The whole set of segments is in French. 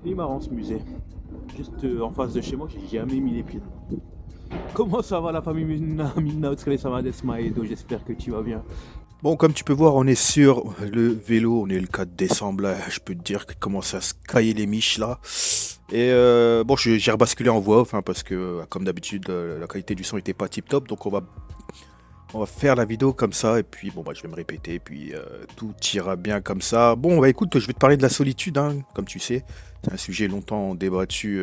Il est marrant ce musée. Juste en face de chez moi, j'ai jamais mis les pieds dedans. Comment ça va la famille Minautskele Samades Maedo? J'espère que tu vas bien. Bon, comme tu peux voir, on est sur le vélo, on est le 4 décembre là, je peux te dire qu'il commence à se cailler les miches là. Et bon, j'ai rebasculé en voix off hein, parce que comme d'habitude, la qualité du son était pas tip top, donc on va faire la vidéo comme ça et puis bon bah je vais me répéter, puis tout ira bien comme ça. Bon bah écoute, je vais te parler de la solitude, hein, comme tu sais, c'est un sujet longtemps débattu.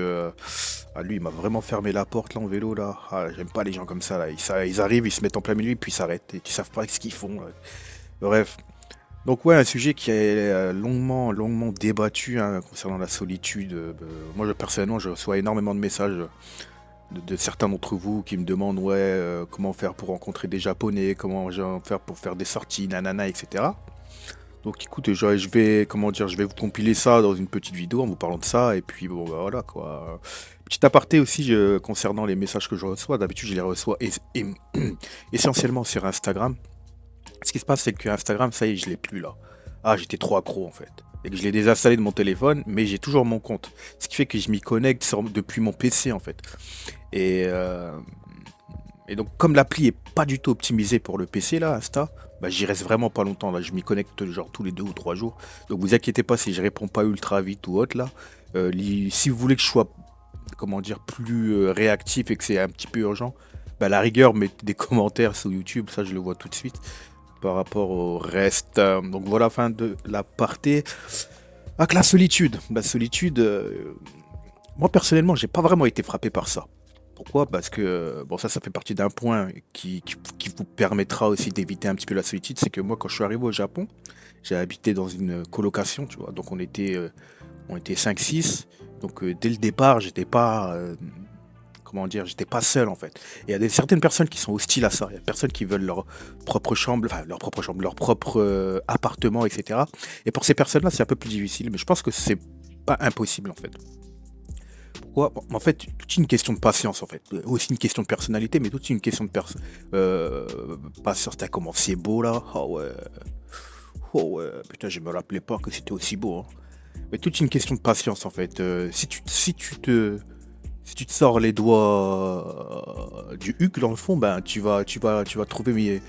Ah, lui, il m'a vraiment fermé la porte là en vélo là. Ah, j'aime pas les gens comme ça là. Ils arrivent, ils se mettent en plein milieu, puis ils s'arrêtent et tu savent pas ce qu'ils font. Bref. Donc ouais, un sujet qui est longuement débattu hein, concernant la solitude. Moi, personnellement, je reçois énormément de messages de certains d'entre vous qui me demandent ouais, comment faire pour rencontrer des Japonais, comment faire pour faire des sorties, nanana, etc. Donc écoute, je vais, comment dire, je vais vous compiler ça dans une petite vidéo en vous parlant de ça, et puis bon, bah, voilà quoi. Petit aparté aussi concernant les messages que je reçois, d'habitude je les reçois essentiellement sur Instagram. Ce qui se passe, c'est que Instagram, ça y est, je l'ai plus là. Ah, j'étais trop accro en fait. Et que je l'ai désinstallé de mon téléphone, mais j'ai toujours mon compte. Ce qui fait que je m'y connecte depuis mon PC en fait. Et, euh, et donc, comme l'appli est pas du tout optimisée pour le PC là, Insta, bah, j'y reste vraiment pas longtemps là. Je m'y connecte genre tous les 2 ou 3 jours. Donc, vous inquiétez pas si je réponds pas ultra vite ou autre là. Si vous voulez que je sois, comment dire, plus réactif et que c'est un petit peu urgent, bah, à la rigueur, mettez des commentaires sur YouTube, ça je le vois tout de suite par rapport au reste. Donc voilà, fin de l'aparté. Avec la solitude. La solitude, moi personnellement, j'ai pas vraiment été frappé par ça. Pourquoi? Parce que, bon, ça fait partie d'un point qui vous permettra aussi d'éviter un petit peu la solitude. C'est que moi, quand je suis arrivé au Japon, j'ai habité dans une colocation, tu vois. Donc on était 5-6. Donc dès le départ, j'étais pas, comment dire, j'étais pas seul en fait. Et il y a certaines personnes qui sont hostiles à ça. Il y a des personnes qui veulent leur propre chambre, enfin leur propre appartement, etc. Et pour ces personnes-là, c'est un peu plus difficile, mais je pense que c'est pas impossible en fait. Pourquoi? En fait, tout est une question de patience en fait. Aussi une question de personnalité, mais tout est une question de euh, patience. T'as comment c'est beau là? Oh ouais, putain, je me rappelais pas que c'était aussi beau, hein. Mais toute une question de patience en fait. Si tu te sors les doigts du huc dans le fond, ben tu vas trouver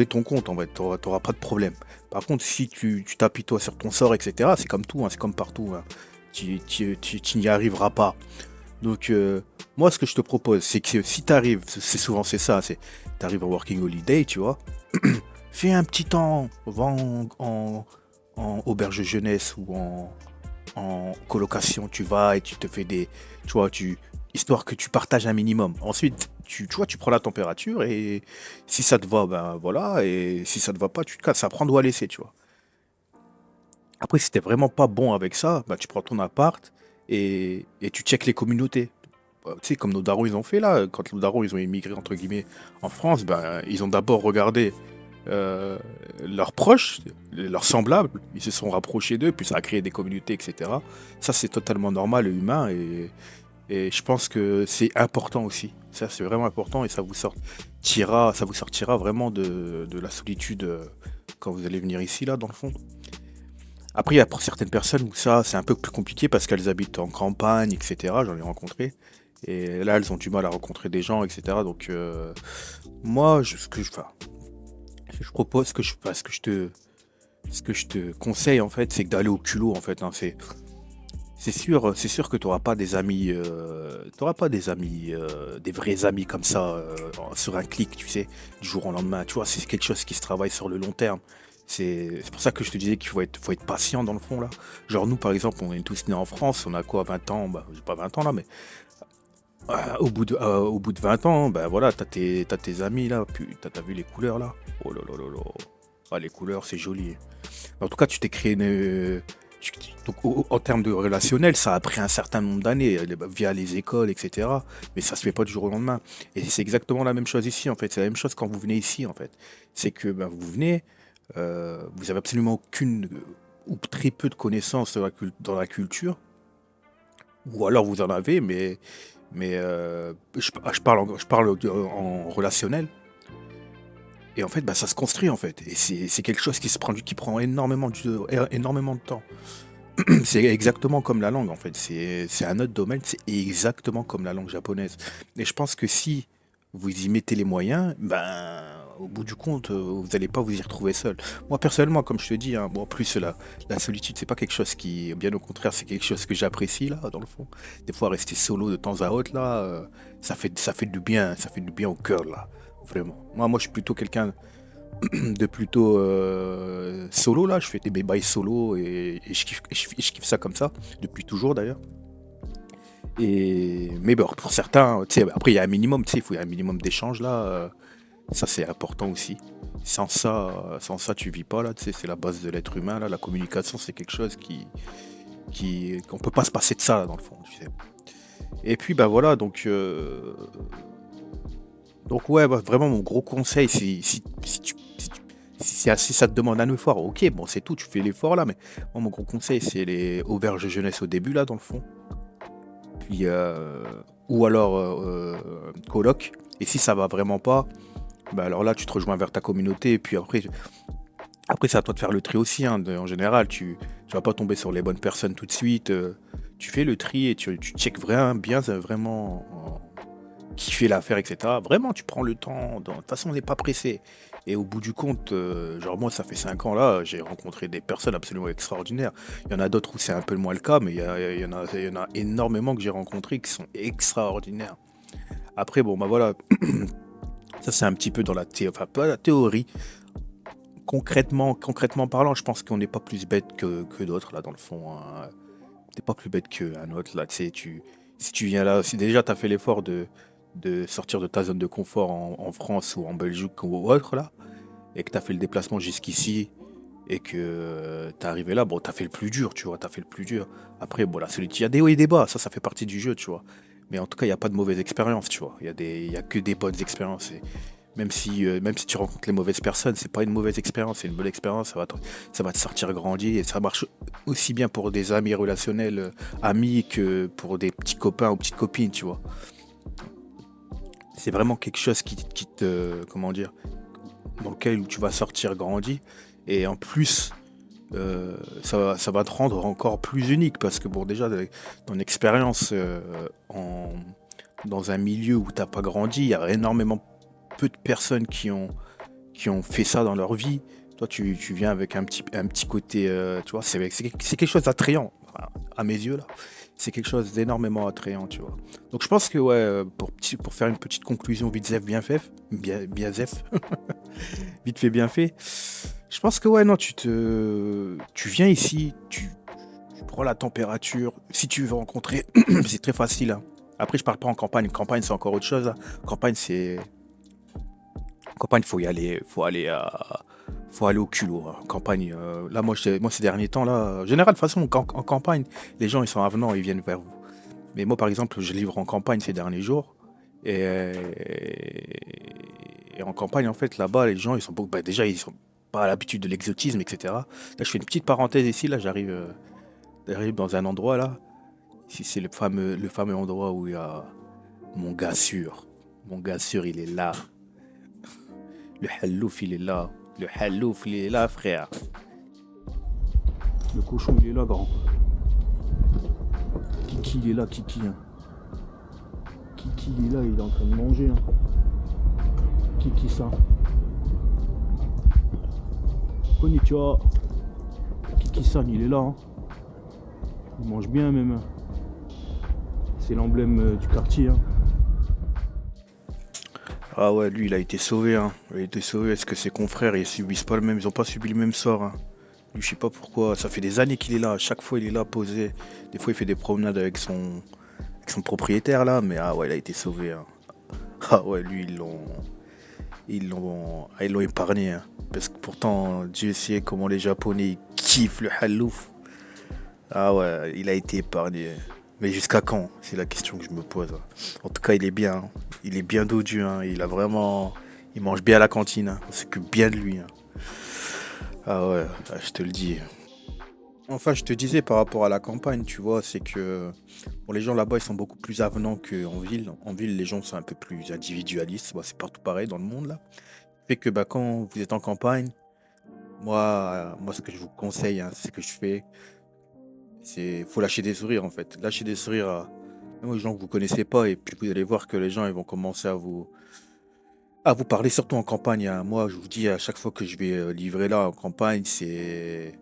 ton compte en fait, t'auras pas de problème. Par contre, si tu t'appuies toi sur ton sort, etc., c'est comme tout, hein, c'est comme partout, hein. Tu n'y arriveras pas. Donc moi, ce que je te propose, c'est que si t'arrives, c'est souvent c'est ça, c'est t'arrives en working holiday, tu vois, fais un petit temps, va en auberge jeunesse ou en colocation, tu vas et tu te fais tu vois, histoire que tu partages un minimum. Ensuite, tu vois, tu prends la température et si ça te va, ben voilà, et si ça te va pas, tu te casses, ça prend ou à laisser, tu vois. Après, si t'es vraiment pas bon avec ça, ben tu prends ton appart et tu checkes les communautés. Tu sais, comme nos darons ils ont fait là, quand nos darons ils ont émigré entre guillemets en France, ben ils ont d'abord regardé euh, leurs proches, leurs semblables, ils se sont rapprochés d'eux, puis ça a créé des communautés, etc. Ça, c'est totalement normal et humain, et je pense que c'est important aussi. Ça, c'est vraiment important, et ça vous sortira vraiment de la solitude quand vous allez venir ici, là, dans le fond. Après, il y a pour certaines personnes où ça, c'est un peu plus compliqué parce qu'elles habitent en campagne, etc. J'en ai rencontré. Et là, elles ont du mal à rencontrer des gens, etc. Donc, moi, enfin, je propose que je fasse, ce que je te conseille en fait, c'est que d'aller au culot en fait, hein. C'est sûr que tu n'auras pas des amis, des vrais amis comme ça sur un clic, tu sais, du jour au lendemain. Tu vois, c'est quelque chose qui se travaille sur le long terme. C'est pour ça que je te disais qu'il faut être patient dans le fond là. Genre nous par exemple, on est tous nés en France, on a quoi 20 ans, bah j'ai pas 20 ans là, mais au bout de 20 ans, ben voilà, t'as tes amis là, puis t'as vu les couleurs là. Oh là là là là. Ah, les couleurs, c'est joli. En tout cas, tu t'es créé donc, en termes de relationnel, ça a pris un certain nombre d'années, via les écoles, etc. Mais ça se fait pas du jour au lendemain. Et c'est exactement la même chose ici, en fait. C'est la même chose quand vous venez ici, en fait. C'est que ben, vous venez, vous avez absolument aucune ou très peu de connaissances dans la culture, ou alors vous en avez, mais je parle en relationnel. Et en fait, ça se construit en fait. Et c'est quelque chose qui prend énormément de temps. C'est exactement comme la langue en fait. C'est un autre domaine, c'est exactement comme la langue japonaise. Et je pense que si vous y mettez les moyens, ben au bout du compte, vous n'allez pas vous y retrouver seul. Moi personnellement, comme je te dis, hein, bon, en plus la solitude, c'est pas quelque chose qui, bien au contraire, c'est quelque chose que j'apprécie là, dans le fond. Des fois, rester solo de temps à autre là, ça fait du bien, ça fait du bien au cœur là, vraiment. Moi, je suis plutôt quelqu'un de plutôt solo là, je fais des bails solo et je kiffe ça comme ça, depuis toujours d'ailleurs. Et mais bon, pour certains, tu sais, après il y a un minimum, tu sais, il faut y a un minimum d'échange là, ça c'est important aussi. Sans ça tu vis pas là, tu sais, c'est la base de l'être humain là, la communication c'est quelque chose qui qu'on peut pas se passer de ça là, dans le fond, tu sais. Et puis bah voilà, donc ouais, bah, vraiment mon gros conseil, si ça te demande un effort, ok, bon c'est tout, tu fais l'effort là, mais moi mon gros conseil c'est les auberges jeunesse au début là dans le fond, puis ou alors coloc. Et si ça va vraiment pas, bah alors là tu te rejoins vers ta communauté et puis après c'est à toi de faire le tri aussi, hein, en général tu vas pas tomber sur les bonnes personnes tout de suite, tu fais le tri et tu checkes vraiment bien vraiment qui fait l'affaire, etc. Vraiment, tu prends le temps. De toute façon, on n'est pas pressé. Et au bout du compte, genre moi, ça fait 5 ans là, j'ai rencontré des personnes absolument extraordinaires. Il y en a d'autres où c'est un peu moins le cas, mais il y en a énormément que j'ai rencontrés qui sont extraordinaires. Après, bon, bah voilà, ça c'est un petit peu dans la théorie, enfin pas la théorie. Concrètement parlant, je pense qu'on n'est pas plus bête que d'autres là dans le fond, hein. T'es pas plus bête qu'un autre là, tu sais, si tu viens là, si déjà tu as fait l'effort de sortir de ta zone de confort en France ou en Belgique ou autre là, et que tu as fait le déplacement jusqu'ici et que tu es arrivé là, bon, tu as fait le plus dur, tu vois, tu as fait le plus dur. Après, bon, la solitude, il y a des hauts et des bas, ça fait partie du jeu, tu vois. Mais en tout cas, il n'y a pas de mauvaise expérience, tu vois. Il y a que des bonnes expériences. Et même si tu rencontres les mauvaises personnes, c'est pas une mauvaise expérience, c'est une bonne expérience, ça va te sortir grandi et ça marche aussi bien pour des amis relationnels, amis, que pour des petits copains ou petites copines, tu vois. C'est vraiment quelque chose qui te, comment dire, dans lequel tu vas sortir grandi. Et en plus, ça va te rendre encore plus unique parce que, bon, déjà, ton expérience dans un milieu où t'as pas grandi, il y a énormément peu de personnes qui ont fait ça dans leur vie. Toi, tu viens avec un petit côté, tu vois, c'est quelque chose d'attrayant, enfin, à mes yeux, là. C'est quelque chose d'énormément attrayant, tu vois. Donc je pense que, ouais, pour faire une petite conclusion vite zef, bien zef, vite fait, bien fait, je pense que, ouais, non, tu viens ici, tu prends la température. Si tu veux rencontrer, c'est très facile, hein. Après, je parle pas en campagne. Campagne, c'est encore autre chose, hein. Campagne, campagne, faut aller au culot, hein. Campagne, là, moi, ces derniers temps, là, en général, de toute façon, en campagne, les gens, ils sont avenants, ils viennent vers vous. Mais moi, par exemple, je livre en campagne ces derniers jours. Et en campagne, en fait, là-bas, les gens, ils sont bah, déjà, ils sont pas à l'habitude de l'exotisme, etc. Là, je fais une petite parenthèse ici. Là, j'arrive dans un endroit, là. Ici, c'est le fameux endroit où il y a mon gars sûr. Mon gars sûr, il est là. Le hallouf, il est là. Le hallouf, il est là, frère. Le cochon, il est là, grand. Kiki, il est là, Kiki, hein. Kiki, il est là, il est en train de manger, hein. Kiki, ça. Konnichiwa. Kiki-san, il est là, hein. Il mange bien, même, hein. C'est l'emblème du quartier, hein. Ah ouais, lui, il a été sauvé, hein. Il a été sauvé. Est-ce que ses confrères, ils subissent pas le même, ils ont pas subi le même sort, hein. Lui, je sais pas pourquoi. Ça fait des années qu'il est là. À chaque fois, il est là, posé. Des fois, il fait des promenades avec son propriétaire, là. Mais ah ouais, il a été sauvé, hein. Ah ouais, lui, ils l'ont épargné, hein. Parce que pourtant, Dieu sait comment les Japonais ils kiffent le halouf. Ah ouais, il a été épargné. Mais jusqu'à quand? C'est la question que je me pose, hein. En tout cas, il est bien, hein. Il est bien dodu, hein. Il mange bien à la cantine, hein. On s'occupe bien de lui, hein. Ah ouais, ah, je te le dis. Enfin, je te disais par rapport à la campagne, tu vois, c'est que bon, les gens là-bas, ils sont beaucoup plus avenants qu'en ville. En ville, les gens sont un peu plus individualistes. Bon, c'est partout pareil dans le monde, là. Fait que bah, quand vous êtes en campagne, moi, ce que je vous conseille, hein, c'est que je fais. Faut lâcher des sourires en fait. Lâcher des sourires aux gens que vous connaissez pas et puis vous allez voir que les gens ils vont commencer à vous parler, surtout en campagne, hein. Moi, je vous dis à chaque fois que je vais livrer là en campagne, c'est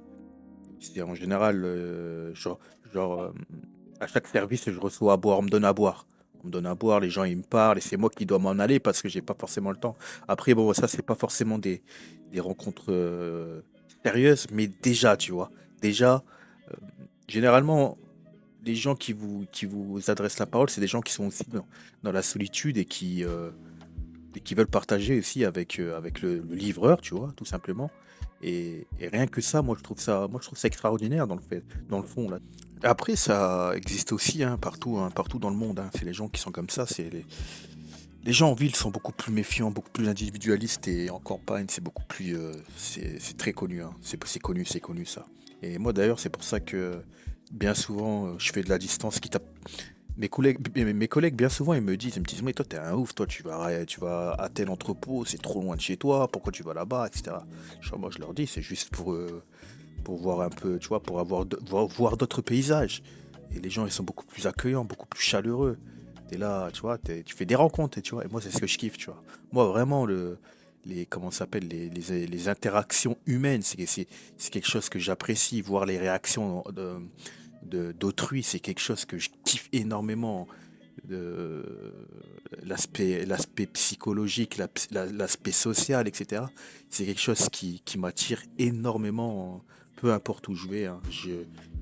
en général genre à chaque service je reçois à boire, on me donne à boire. On me donne à boire, les gens ils me parlent et c'est moi qui dois m'en aller parce que j'ai pas forcément le temps. Après bon ça c'est pas forcément des rencontres sérieuses, mais déjà tu vois, déjà euh, généralement les gens qui vous adressent la parole, c'est des gens qui sont aussi dans la solitude et qui veulent partager aussi avec le livreur, tu vois, tout simplement. Et rien que ça, moi, je trouve ça extraordinaire dans le fond, là. Après, ça existe aussi hein, partout dans le monde, hein. C'est les gens qui sont comme ça. Les gens en ville sont beaucoup plus méfiants, beaucoup plus individualistes et en campagne, c'est beaucoup plus. C'est très connu, hein. C'est connu ça. Et moi d'ailleurs, c'est pour ça que bien souvent, je fais de la distance, quitte à mes collègues, bien souvent, ils me disent, mais toi, t'es un ouf, toi, tu vas à tel entrepôt, c'est trop loin de chez toi, pourquoi tu vas là-bas, etc. Moi, je leur dis, c'est juste pour voir un peu, tu vois, pour voir d'autres paysages. Et les gens, ils sont beaucoup plus accueillants, beaucoup plus chaleureux. T'es là, tu vois, tu fais des rencontres, et tu vois, et moi, c'est ce que je kiffe, tu vois. Moi, vraiment, comment ça s'appelle, les interactions humaines, c'est quelque chose que j'apprécie, voir les réactions d'autrui, c'est quelque chose que je kiffe énormément. De l'aspect psychologique, l'aspect social, etc. C'est quelque chose qui m'attire énormément, peu importe où je vais, hein.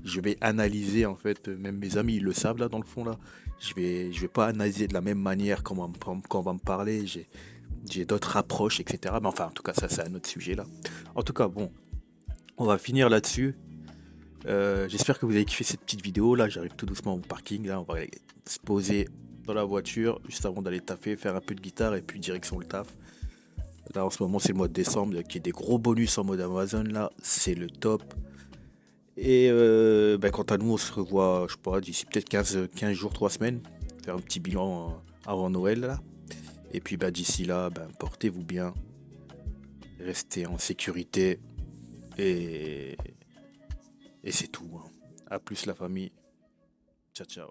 Je vais analyser, en fait, même mes amis, ils le savent, là, dans le fond, là. Je vais pas analyser de la même manière quand on va me parler. J'ai d'autres approches, etc. Mais enfin, en tout cas, ça, c'est un autre sujet, là. En tout cas, bon, on va finir là-dessus. J'espère que vous avez kiffé cette petite vidéo. Là, j'arrive tout doucement au parking. Là, on va aller se poser dans la voiture juste avant d'aller taffer, faire un peu de guitare et puis direction le taf. Là, en ce moment, c'est le mois de décembre. Il y a des gros bonus en mode Amazon. Là, c'est le top. Et quant à nous, on se revoit, je sais pas, d'ici peut-être 15 jours, 3 semaines. Faire un petit bilan avant Noël. Là. Et puis, d'ici là, portez-vous bien. Restez en sécurité. Et, et c'est tout, hein. À plus, la famille. Ciao, ciao.